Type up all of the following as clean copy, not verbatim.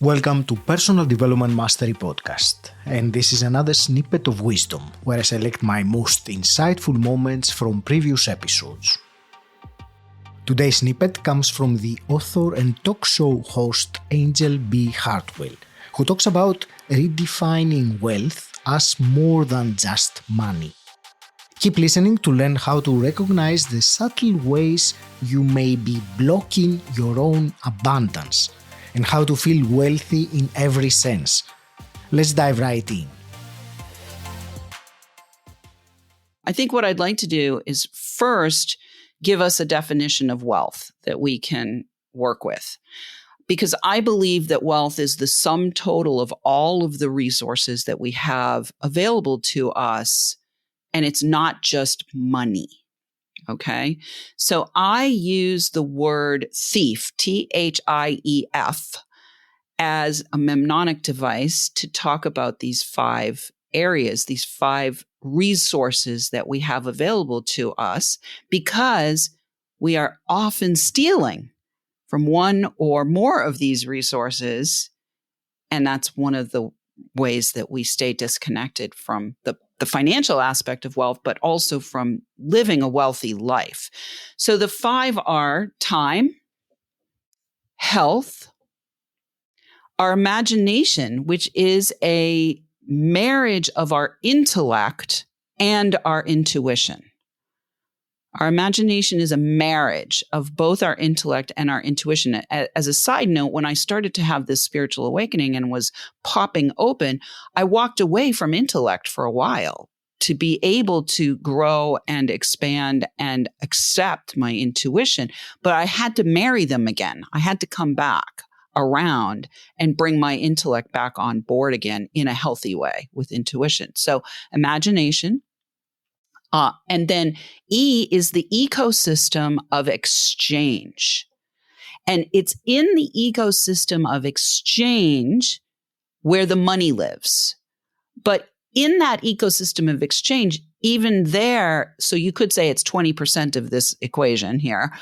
Welcome to Personal Development Mastery Podcast, and this is another snippet of wisdom where I select my most insightful moments from previous episodes. Today's snippet comes from the author and talk show host Anjel B. Hartwell, who talks about redefining wealth as more than just money. Keep listening to learn how to recognize the subtle ways you may be blocking your own abundance and how to feel wealthy in every sense. Let's dive right in. I think what I'd like to do is first give us a definition of wealth that we can work with. Because I believe that wealth is the sum total of all of the resources that we have available to us, and it's not just money. Okay. So I use the word thief, Thief, as a mnemonic device to talk about these 5 areas, these 5 resources that we have available to us, because we are often stealing from one or more of these resources. And that's one of the ways that we stay disconnected from the financial aspect of wealth, but also from living a wealthy life. So the 5 are time, health, our imagination, which is a marriage of our intellect and our intuition. Our imagination is a marriage of both our intellect and our intuition. As a side note, when I started to have this spiritual awakening and was popping open, I walked away from intellect for a while to be able to grow and expand and accept my intuition. But I had to marry them again. I had to come back around and bring my intellect back on board again in a healthy way with intuition. So imagination. And then E is the ecosystem of exchange. And it's in the ecosystem of exchange where the money lives. But in that ecosystem of exchange, even there, so you could say it's 20% of this equation here,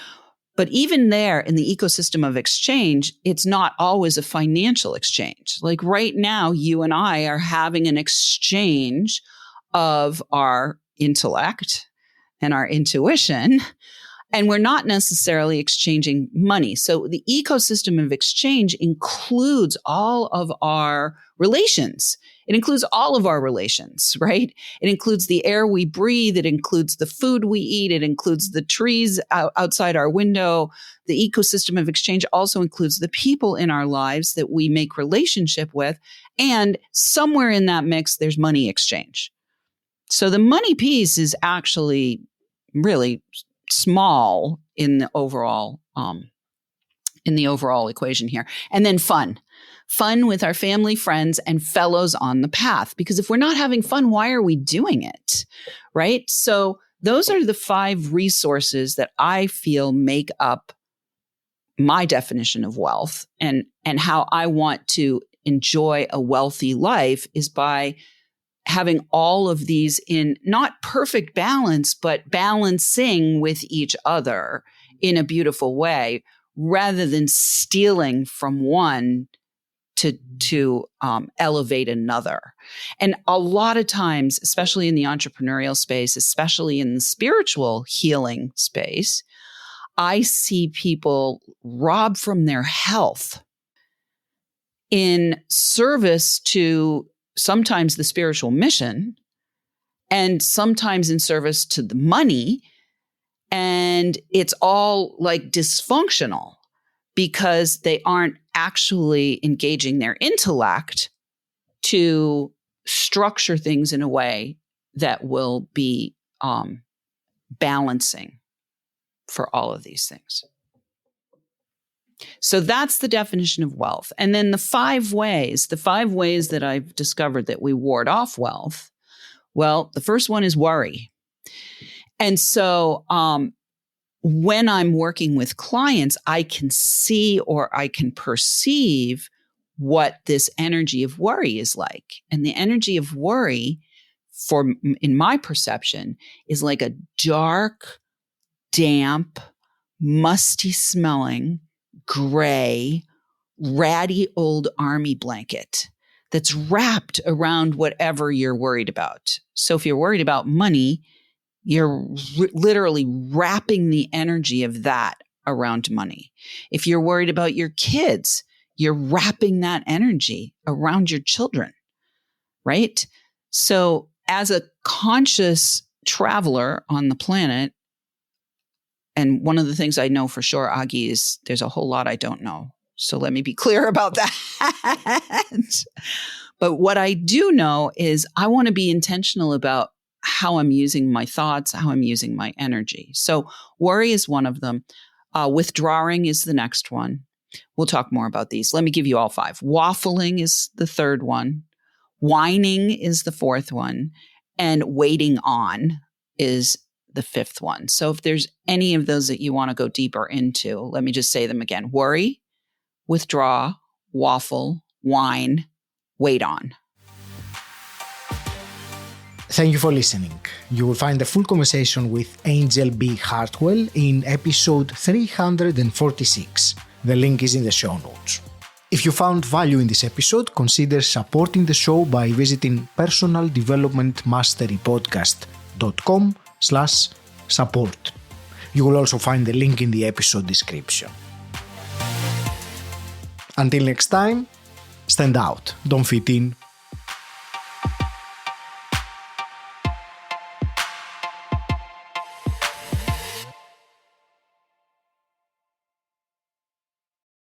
but even there in the ecosystem of exchange, it's not always a financial exchange. Like right now, you and I are having an exchange of our intellect and our intuition, and we're not necessarily exchanging money. So the ecosystem of exchange includes all of our relations. It includes all of our relations, right? It includes the air we breathe. It includes the food we eat. It includes the trees outside our window. The ecosystem of exchange also includes the people in our lives that we make relationship with. And somewhere in that mix, there's money exchange. So the money piece is actually really small in the overall equation here. And then fun with our family, friends, and fellows on the path. Because if we're not having fun, why are we doing it? Right? So those are the 5 resources that I feel make up my definition of wealth, and how I want to enjoy a wealthy life is by having all of these in not perfect balance, but balancing with each other in a beautiful way, rather than stealing from one to elevate another. And a lot of times, especially in the entrepreneurial space, especially in the spiritual healing space, I see people rob from their health in service to sometimes the spiritual mission, and sometimes in service to the money. And it's all like dysfunctional because they aren't actually engaging their intellect to structure things in a way that will be balancing for all of these things. So that's the definition of wealth. And then the 5 ways that I've discovered that we ward off wealth. Well, the first one is worry. And so when I'm working with clients, I can see or I can perceive what this energy of worry is like. And the energy of worry, in my perception, is like a dark, damp, musty smelling, gray, ratty old army blanket that's wrapped around whatever you're worried about. So if you're worried about money, you're literally wrapping the energy of that around money. If you're worried about your kids, you're wrapping that energy around your children, right? So as a conscious traveler on the planet, and one of the things I know for sure, Agi, is there's a whole lot I don't know. So let me be clear about that. But what I do know is I want to be intentional about how I'm using my thoughts, how I'm using my energy. So worry is one of them. Withdrawing is the next one. We'll talk more about these. Let me give you all 5. Waffling is the third one. Whining is the fourth one. And waiting on is the 5th one. So if there's any of those that you want to go deeper into, let me just say them again. Worry, withdraw, waffle, whine, wait on. Thank you for listening. You will find the full conversation with Anjel B. Hartwell in episode 346. The link is in the show notes. If you found value in this episode, consider supporting the show by visiting personaldevelopmentmasterypodcast.com/support. You will also find the link in the episode description. Until next time, stand out, don't fit in.